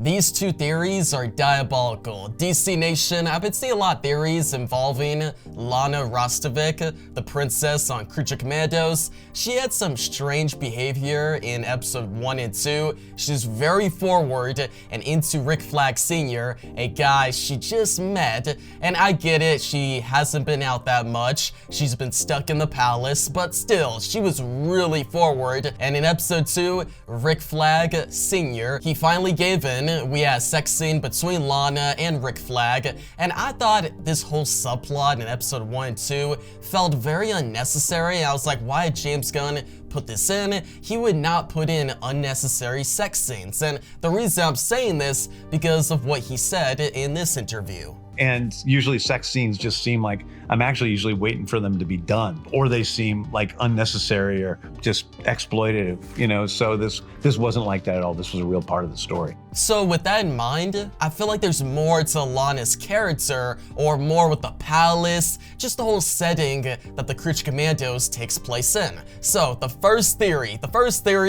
These two theories are diabolical. DC Nation, I've been seeing a lot of theories involving Lana Rostovich, the princess on Creature Commandos. She had some strange behavior in episode 1 and 2. She's very forward and into Rick Flag Sr., a guy she just met, and I get it, she hasn't been out that much. She's been stuck in the palace, but still, she was really forward. And in episode 2, Rick Flag Sr., he finally gave in. We had a sex scene between Lana and Rick Flag, and I thought this whole subplot in episode 1 and 2 felt very unnecessary. I was like, why did James Gunn put this in? He would not put in unnecessary sex scenes, and the reason I'm saying this because of what he said in this interview. And usually sex scenes just seem like I'm actually usually waiting for them to be done, or they seem like unnecessary or just exploitative, you know, so this wasn't like that at all. This was a real part of the story. So with that in mind, I feel like there's more to Lana's character, or more with the palace, just the whole setting that the Creature Commandos takes place in. So the first theory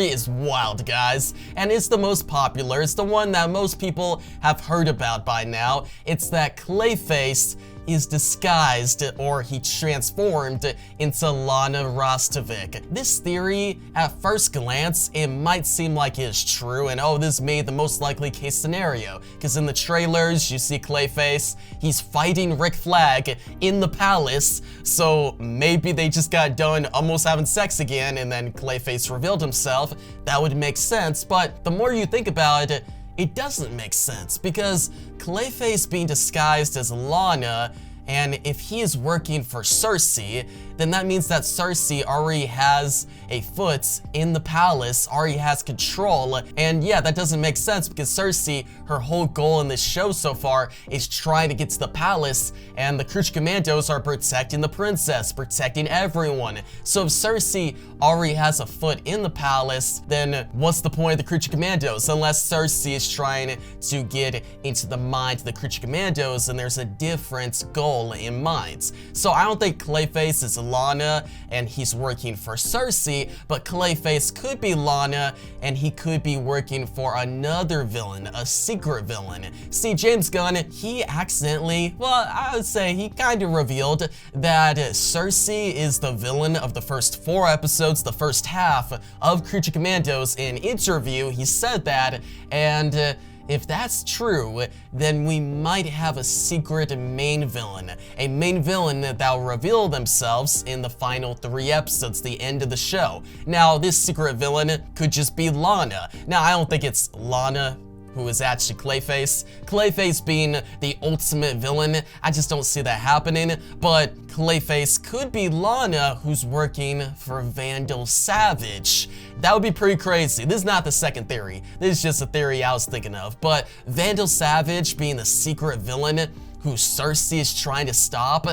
is wild, guys, and it's the most popular. It's the one that most people have heard about by now. It's that Clayface is disguised, or he transformed into Lana Rostovich. This theory, at first glance, it might seem like it's true, and oh, this made the most likely case scenario, because in the trailers, you see Clayface, he's fighting Rick Flag in the palace, so maybe they just got done almost having sex again, and then Clayface revealed himself. That would make sense, but the more you think about it, it doesn't make sense, because Clayface being disguised as Lana, and if he is working for Cersei, then that means that Cersei already has a foot in the palace, already has control, and yeah, that doesn't make sense because Cersei, her whole goal in this show so far is trying to get to the palace, and the Creature Commandos are protecting the princess, protecting everyone. So if Cersei already has a foot in the palace, then what's the point of the Creature Commandos? Unless Cersei is trying to get into the mind of the Creature Commandos, and there's a different goal in mind. So I don't think Clayface is Lana and he's working for Cersei, but Clayface could be Lana and he could be working for another villain, a secret villain. See, James Gunn, he accidentally, well, I would say he kind of revealed that Cersei is the villain of the first 4 episodes, the first half of Creature Commandos. In an interview, he said that, and if that's true, then we might have a secret main villain. A main villain that will reveal themselves in the final 3 episodes, the end of the show. Now, this secret villain could just be Lana. Now, I don't think it's Lana who is actually Clayface. Clayface being the ultimate villain, I just don't see that happening, but Clayface could be Lana who's working for Vandal Savage. That would be pretty crazy. This is not the second theory. This is just a theory I was thinking of, but Vandal Savage being the secret villain who Cersei is trying to stop,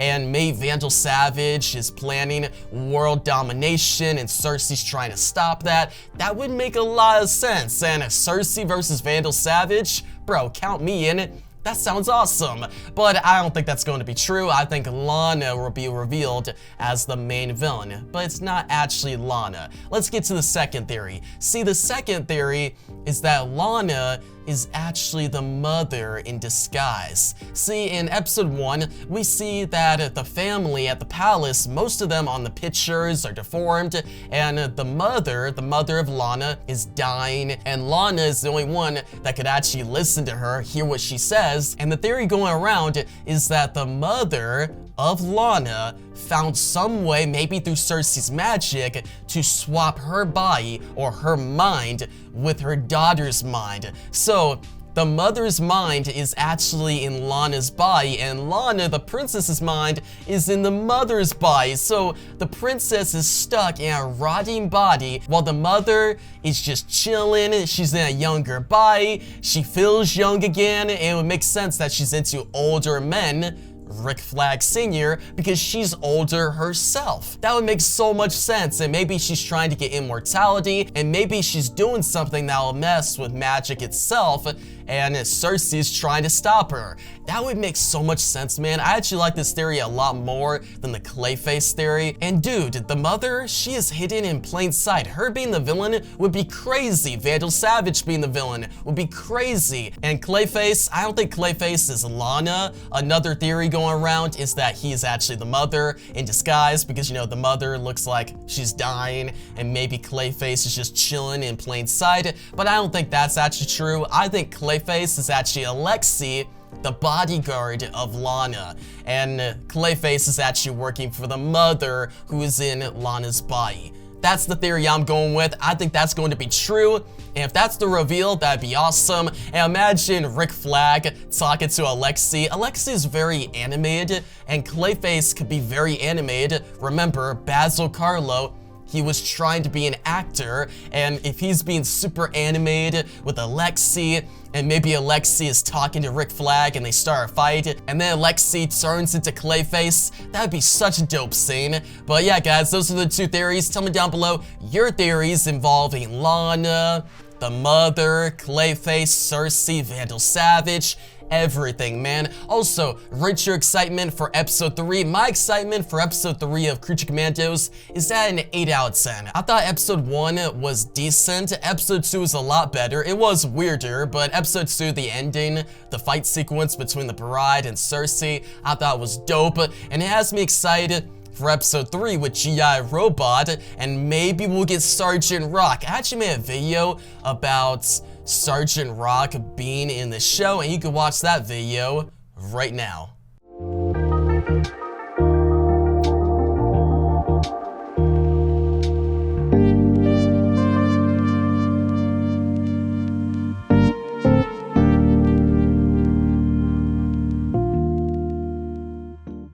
and maybe Vandal Savage is planning world domination and Cersei's trying to stop that. That would make a lot of sense. And Cersei versus Vandal Savage, bro, count me in it. That sounds awesome, but I don't think that's going to be true. I think Lana will be revealed as the main villain, but it's not actually Lana. Let's get to the second theory. See, the second theory is that Lana is actually the mother in disguise. See, in episode 1, we see that the family at the palace, most of them on the pictures are deformed, and the mother of Lana is dying, and Lana is the only one that could actually listen to her, hear what she says, and the theory going around is that the mother of Lana found some way, maybe through Cersei's magic, to swap her body or her mind with her daughter's mind. So the mother's mind is actually in Lana's body, and Lana, the princess's mind, is in the mother's body. So the princess is stuck in a rotting body while the mother is just chilling. She's in a younger body. She feels young again, and it would make sense that she's into older men, Rick Flag Sr. because she's older herself. That would make so much sense, and maybe she's trying to get immortality, and maybe she's doing something that'll mess with magic itself, and Cersei's trying to stop her. That would make so much sense, man. I actually like this theory a lot more than the Clayface theory. And dude, the mother, she is hidden in plain sight. Her being the villain would be crazy. Vandal Savage being the villain would be crazy. And Clayface, I don't think Clayface is Lana. Another theory going around is that he's actually the mother in disguise because, you know, the mother looks like she's dying, and maybe Clayface is just chilling in plain sight. But I don't think that's actually true. I think Clayface is actually Alexei, the bodyguard of Lana, and Clayface is actually working for the mother who is in Lana's body. That's the theory I'm going with. I think that's going to be true, and if that's the reveal, that'd be awesome. And imagine Rick Flag talking to Alexei. Alexei is very animated, and Clayface could be very animated. Remember, Basil Carlo, he was trying to be an actor, and if he's being super animated with Alexei, and maybe Alexei is talking to Rick Flag and they start a fight, and then Alexei turns into Clayface, that would be such a dope scene. But yeah, guys, those are the two theories. Tell me down below your theories involving Lana, the mother, Clayface, Cersei, Vandal Savage, everything, man. Also, rate your excitement for episode 3. My excitement for episode 3 of Creature Commandos is at an 8 out of 10. I thought episode 1 was decent. Episode 2 is a lot better. It was weirder, but episode 2, the ending, the fight sequence between the bride and Cersei, I thought was dope, and it has me excited for episode 3 with G.I. Robot, and maybe we'll get Sergeant Rock. I actually made a video about Sergeant Rock being in the show, and you can watch that video right now.